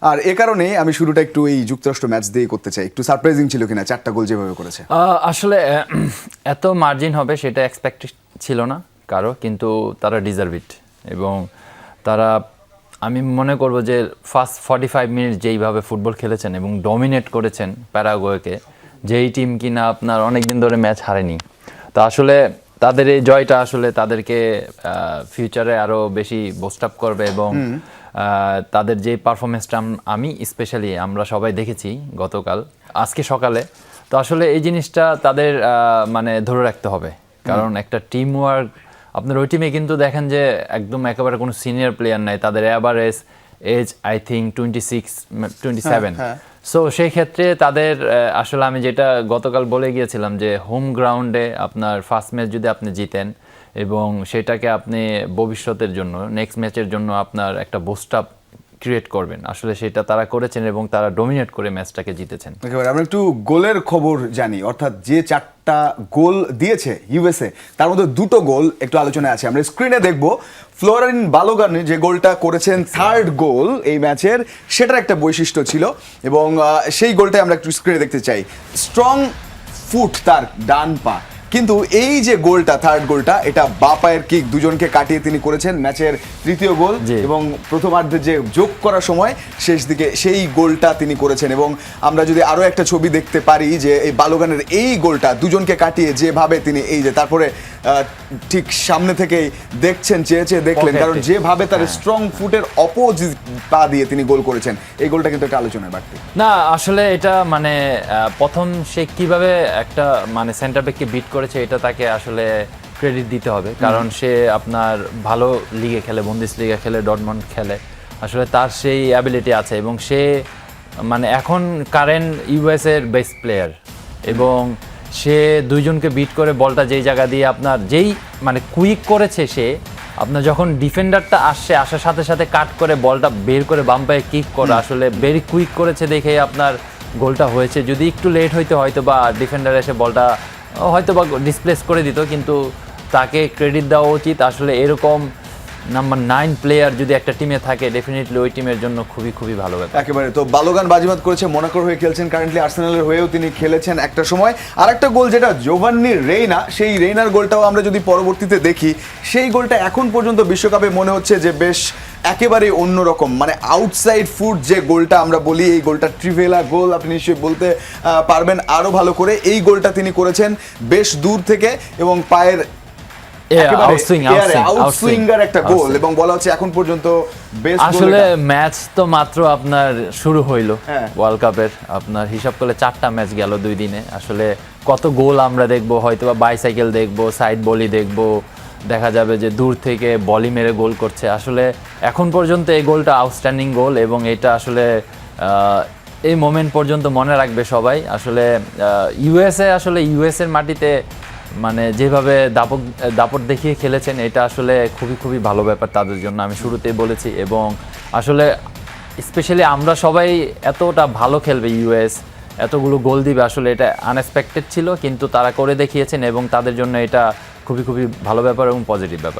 আর এ কারণেই আমি শুরুটা একটু এই যুক্তরাষ্ট্র ম্যাচ দিয়ে করতে চাই, একটু সারপ্রাইজিং ছিল কিনা 4টা গোল যেভাবে করেছে। আসলে এত মার্জিন হবে সেটা এক্সপেক্ট ছিল না কারো, কিন্তু তারা ডিজার্ভ ইট। এবং তারা, আমি মনে করব যে ফার্স্ট 45 মিনিট যেইভাবে ফুটবল খেলেছেন এবং ডমিনেট করেছেন প্যারাগুয়েকে, যেই টিম কিনা আপনার অনেক দিন ধরে ম্যাচ হারেনি। তো আসলে তাদের এই জয়টা আসলে তাদেরকে ফিউচারে আরও বেশি বুস্ট আপ করবে। এবং তাদের যে পারফরমেন্সটা আমি স্পেশালি আমরা সবাই দেখেছি গতকাল, আজকে সকালে, তো আসলে এই জিনিসটা তাদের মানে ধরে রাখতে হবে। কারণ একটা টিম ওয়ার্ক, আপনার ওই টিমে কিন্তু দেখেন যে একদম একেবারে কোনো সিনিয়র প্লেয়ার নাই, তাদের average age I think 27। So সেই ক্ষেত্রে তাদের আসলে আমি যেটা গতকাল বলে গিয়েছিলাম যে হোম গ্রাউন্ডে আপনার ফার্স্ট ম্যাচ যদি আপনি জিতেন এবং সেটাকে আপনি ভবিষ্যতের জন্য নেক্সট ম্যাচের জন্য আপনার একটা বুস্ট আপ ক্রিয়েট করবেন, আসলে সেটা তারা করেছেন এবং তারা ডমিনেট করে ম্যাচটাকে জিতেছেন। একেবারে আমরা একটু গোলের খবর জানি, অর্থাৎ যে 4টা গোল দিয়েছে ইউএসএ তার মধ্যে 2টো গোল একটু আলোচনায় আছে। আমরা স্ক্রিনে দেখব ফ্লোরিন বালোগান যে গোলটা করেছেন, থার্ড গোল এই ম্যাচের, সেটার একটা বৈশিষ্ট্য ছিল এবং সেই গোলটাই আমরা একটু স্ক্রিনে দেখতে চাই। স্ট্রং ফুট তার ডান পা, কিন্তু এই যে গোলটা, থার্ড গোলটা, এটা বা পায়ের কিক দুজনকে কাটিয়ে তিনি করেছেন ম্যাচের 3য় গোল। এবং প্রথমার্ধে যে যোগ করার সময় শেষ দিকে সেই গোলটা তিনি করেছেন। এবং আমরা যদি আরো একটা ছবি দেখতে পারি যে এই বালোগানের এই গোলটা দুজনকে কাটিয়ে যেভাবে তিনি এই যে তারপরে ঠিক সামনে থেকেই দেখছেন, চেয়ে দেখলেন, কারণ যেভাবে তার স্ট্রং ফুটের অপোজিট পা দিয়ে তিনি গোল করেছেন, এই গোলটা কিন্তু একটা আলোচনায় বাড়তি। না আসলে এটা মানে প্রথম সে কিভাবে একটা মানে সেন্টার ব্যাককে বিট করেছে, এটা তাকে আসলে ক্রেডিট দিতে হবে। কারণ সে আপনার ভালো লিগে খেলে, বুন্দেস লিগে খেলে, ডর্টমুন্ড খেলে, আসলে তার সেই অ্যাবিলিটি আছে এবং সে মানে এখন কারেন্ট ইউএস এর বেস্ট প্লেয়ার। এবং সে দুইজনকে বিট করে বলটা যেই জায়গা দিয়ে আপনার যেই মানে কুইক করেছে, সে আপনার যখন ডিফেন্ডারটা আসছে, আসার সাথে সাথে কাট করে বলটা বের করে বাম পায়ে কিক করে, আসলে ভেরি কুইক করেছে দেখে আপনার গোলটা হয়েছে। যদি একটু লেট হইতো হয়তো বা ডিফেন্ডার এসে বলটা হয়তো বা ডিসপ্লেস করে দিত, কিন্তু তাকে ক্রেডিট দেওয়া উচিত। আসলে এরকম নাম্বার 9 প্লেয়ার যদি একটা টিমে থাকে, ডেফিনেটলি ওই টিমের জন্য খুবই খুবই ভালো ব্যাপার। একেবারে। তো বালোগান বাজিমাত করেছে, মোনাকোর হয়ে খেলছেন, কারেন্টলি আর্সেনালের হয়েও তিনি খেলেছেন একটা সময়। আরেকটা গোল যেটা জোভান্নি রেইনা, সেই রেইনার গোলটাও আমরা যদি পরবর্তীতে দেখি, সেই গোলটা এখন পর্যন্ত বিশ্বকাপে মনে হচ্ছে যে বেশ একেবারে অন্যরকম, মানে আউটসাইড ফুট যে গোলটা আমরা বলি, এই গোলটা ট্রিভেলা গোল, আপনি নিশ্চয়ই বলতে পারবেন আরো ভালো করে। এই গোলটা তিনি করেছেন বেশ দূর থেকে এবং পায়ের আউটসুইঙ্গার একটা গোল, এবং বলা হচ্ছে এখন পর্যন্ত বেস্ট গোল। আসলে ম্যাচ তো মাত্র আপনার শুরু হইলো ওয়ার্ল্ড কাপের, আপনার হিসাব করলে 4টা ম্যাচ গেল 2 দিনে। আসলে কত গোল আমরা দেখবো, হয়তো বা বাইসাইকেল দেখবো, সাইড বলি দেখবো, দেখা যাবে যে দূর থেকে বলি মেরে গোল করছে। আসলে এখন পর্যন্ত এই গোলটা আউটস্ট্যান্ডিং গোল এবং এটা আসলে এই মোমেন্ট পর্যন্ত মনে রাখবে সবাই। আসলে ইউএসএর মাটিতে মানে যেভাবে দাপট দেখিয়ে খেলেছেন, এটা আসলে খুবই খুবই ভালো ব্যাপার তাদের জন্য, আমি শুরুতেই বলেছি। এবং আসলে স্পেশালি আমরা সবাই এতটা ভালো খেলবে ইউএস, এতগুলো গোল দিবে, আসলে এটা আনএক্সপেক্টেড ছিল, কিন্তু তারা করে দেখিয়েছেন এবং তাদের জন্য এটা খুবই খুবই ভালো ব্যাপার এবং পজিটিভ ব্যাপার।